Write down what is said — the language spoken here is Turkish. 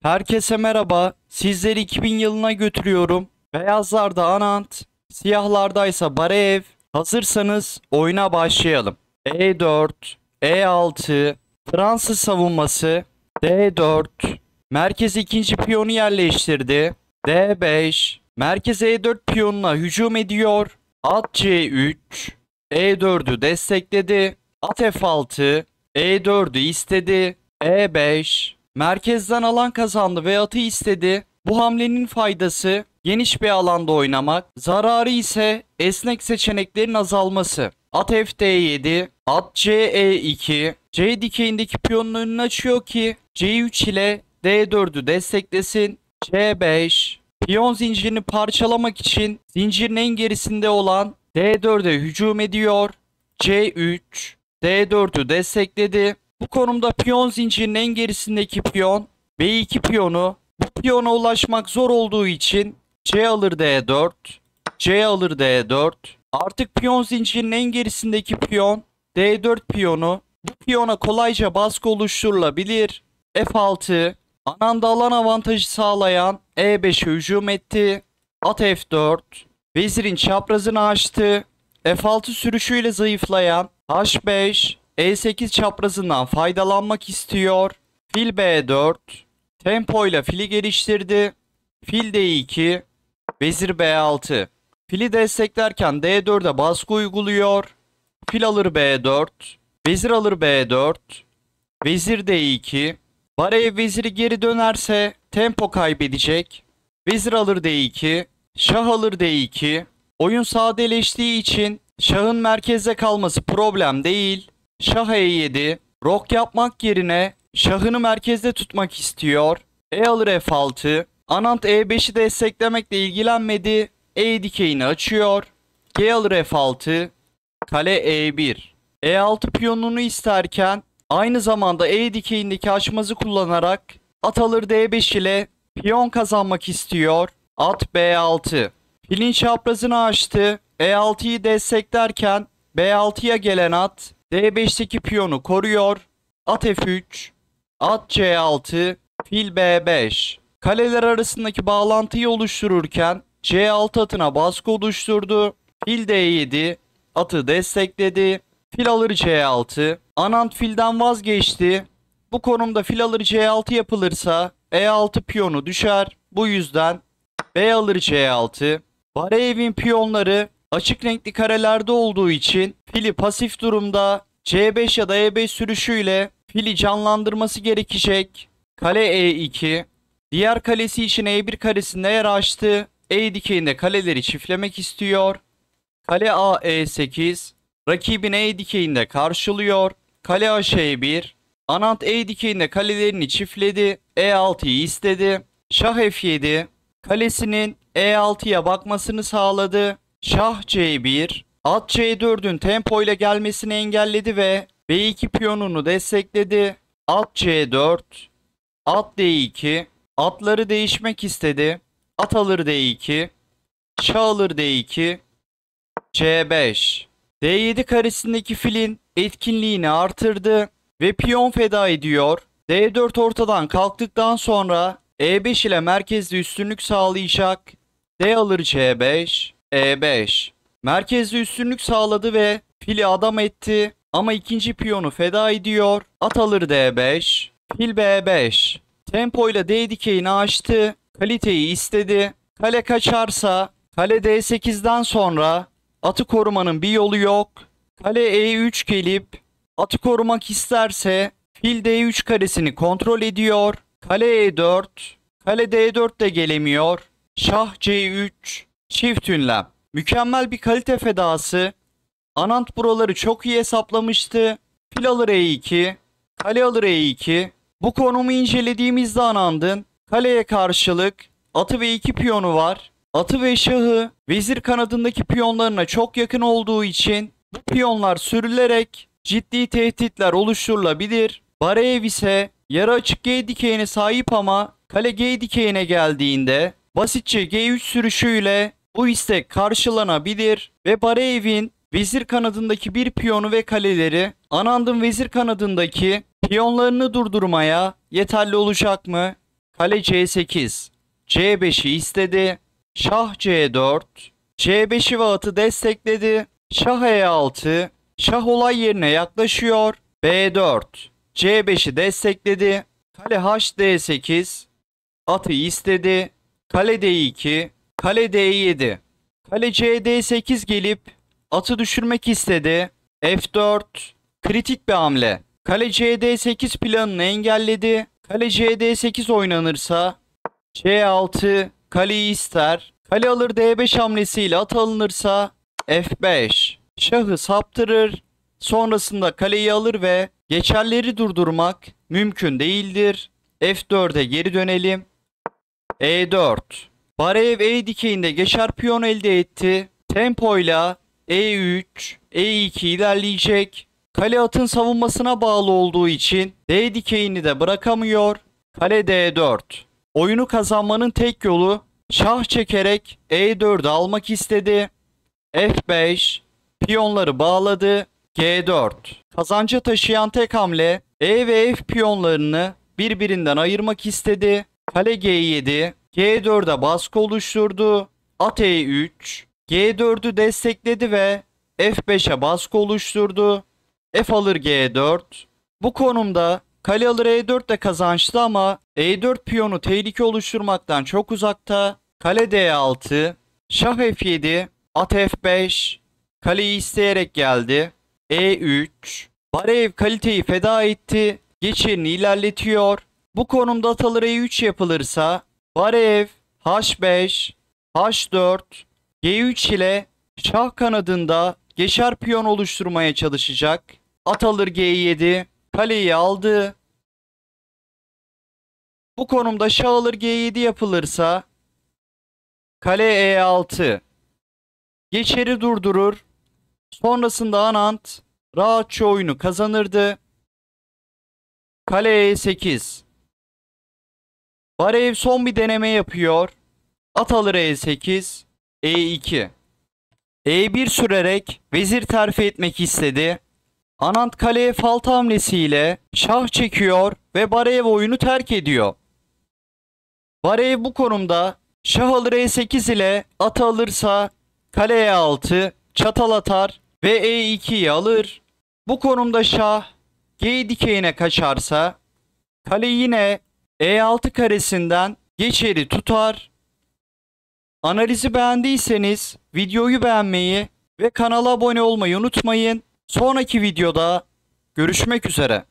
Herkese merhaba. Sizleri 2000 yılına götürüyorum. Beyazlarda Anant, siyahlardaysa Bareev. Hazırsanız oyuna başlayalım. E4, E6, Fransız savunması, D4, merkez ikinci piyonu yerleştirdi. D5, merkez E4 piyonuna hücum ediyor. At C3, E4'ü destekledi. At F6, E4'ü istedi. E5, merkezden alan kazandı ve atı istedi. Bu hamlenin faydası geniş bir alanda oynamak, zararı ise esnek seçeneklerin azalması. At F7, at Ce2, C dikeyindeki piyonun önünü açıyor ki C3 ile D4'ü desteklesin. C5, piyon zincirini parçalamak için zincirin en gerisinde olan D4'e hücum ediyor. C3, D4'ü destekledi. Bu konumda piyon zincirinin en gerisindeki piyon B2 piyonu. Bu piyona ulaşmak zor olduğu için C alır D4, C alır D4. Artık piyon zincirinin en gerisindeki piyon D4 piyonu. Bu piyona kolayca baskı oluşturulabilir. F6, ananda alan avantajı sağlayan E5'e hücum etti. At F4, vezirin çaprazını açtı. F6 sürüşüyle zayıflayan H5, E8 çaprazından faydalanmak istiyor. Fil B4, tempoyla fili geliştirdi. Fil D2, vezir B6. Fili desteklerken D4'e baskı uyguluyor. Fil alır B4, vezir alır B4, vezir D2. Bareev veziri geri dönerse tempo kaybedecek. Vezir alır D2, şah alır D2. Oyun sadeleştiği için şahın merkezde kalması problem değil. Şah E7, rok yapmak yerine şahını merkezde tutmak istiyor. E alır F6, Anant E5'i desteklemekle ilgilenmedi. E dikeyini açıyor. G alır F6, kale E1. E6 piyonunu isterken aynı zamanda E dikeyindeki açmazı kullanarak at alır D5 ile piyon kazanmak istiyor. At B6. Filin çaprazını açtı. E6'yı desteklerken B6'ya gelen at D5'teki piyonu koruyor. At F3, at C6, fil B5. Kaleler arasındaki bağlantıyı oluştururken C6 atına baskı oluşturdu. Fil D7, atı destekledi. Fil alır C6. Anant filden vazgeçti. Bu konumda fil alır C6 yapılırsa E6 piyonu düşer. Bu yüzden B alır C6. Bareev'in piyonları açık renkli karelerde olduğu için fili pasif durumda C5 ya da E5 sürüşüyle fili canlandırması gerekecek. Kale E2. Diğer kalesi için E1 karesinde yer açtı. E dikeyinde kaleleri çiftlemek istiyor. Kale A E8. Rakibin E dikeyinde karşılıyor. Kale H1. Anant E dikeyinde kalelerini çiftledi. E6'yı istedi. Şah F7. Kalesinin E6'ya bakmasını sağladı. Şah C1. At C4'ün tempo ile gelmesini engelledi ve B2 piyonunu destekledi. At C4. At D2. Atları değişmek istedi. At alır D2. Şah alır D2. C5. D7 karesindeki filin etkinliğini artırdı ve piyon feda ediyor. D4 ortadan kalktıktan sonra E5 ile merkezde üstünlük sağlayacak. D alır C5, E5. Merkezde üstünlük sağladı ve fili adam etti ama ikinci piyonu feda ediyor. At alır D5, fil B5. Tempoyla D dikeyini açtı. Kaliteyi istedi. Kale kaçarsa kale D8'den sonra atı korumanın bir yolu yok. Kale E3 gelip atı korumak isterse fil D3 karesini kontrol ediyor. Kale E4, kale D4 de gelemiyor. Şah C3, çift ünlem. Mükemmel bir kalite fedası. Anant buraları çok iyi hesaplamıştı. Fil alır E2, kale alır E2. Bu konumu incelediğimizde Anand'ın kaleye karşılık atı ve iki piyonu var. Atı ve şahı vezir kanadındaki piyonlarına çok yakın olduğu için bu piyonlar sürülerek ciddi tehditler oluşturulabilir. Bareev ise yarı açık G dikeyine sahip ama kale G dikeyine geldiğinde basitçe G3 sürüşüyle bu istek karşılanabilir ve Bareev'in vezir kanadındaki bir piyonu ve kaleleri Anand'ın vezir kanadındaki piyonlarını durdurmaya yeterli olacak mı? Kale C8. C5'i istedi. Şah C4. C5'i ve atı destekledi. Şah E6. Şah olay yerine yaklaşıyor. B4. C5'i destekledi. Kale HD8. Atı istedi. Kale D2. Kale D7. Kale CD8 gelip atı düşürmek istedi. F4. Kritik bir hamle. Kale CD8 planını engelledi. Kale CD8 oynanırsa C6 kaleyi ister. Kale alır D5 hamlesiyle at alınırsa F5. Şahı saptırır. Sonrasında kaleyi alır ve geçerleri durdurmak mümkün değildir. F4'e geri dönelim. E4. Barev E dikeyinde geçer piyon elde etti. Tempoyla E3, E2 ilerleyecek. Kale atın savunmasına bağlı olduğu için D dikeyini de bırakamıyor. Kale D4. Oyunu kazanmanın tek yolu şah çekerek E4'ü almak istedi. F5. Piyonları bağladı. G4. Kazanca taşıyan tek hamle E ve F piyonlarını birbirinden ayırmak istedi. Kale G7. G4'e baskı oluşturdu. At E3. G4'ü destekledi ve F5'e baskı oluşturdu. F alır G4. Bu konumda kale alır E4 de kazançlı ama E4 piyonu tehlike oluşturmaktan çok uzakta. Kale D6. Şah F7. At F5. Kaleyi isteyerek geldi. E3. Barev kaliteyi feda etti. Geçerini ilerletiyor. Bu konumda at alır E3 yapılırsa Barev H5, H4, G3 ile şah kanadında geçer piyon oluşturmaya çalışacak. At alır G7, kaleyi aldı. Bu konumda şah alır G7 yapılırsa kale E6. Geçeri durdurur. Sonrasında Anant rahatça oyunu kazanırdı. Kale E8. Barev son bir deneme yapıyor. At alır E8, E2. E1 sürerek vezir terfi etmek istedi. Anant kaleye falt hamlesiyle şah çekiyor ve Barev oyunu terk ediyor. Barev bu konumda şah alır E8 ile atı alırsa kale E6 çatal atar ve E2'yi alır. Bu konumda şah G dikeyine kaçarsa kale yine E6 karesinden geçeri tutar. Analizi beğendiyseniz videoyu beğenmeyi ve kanala abone olmayı unutmayın. Sonraki videoda görüşmek üzere.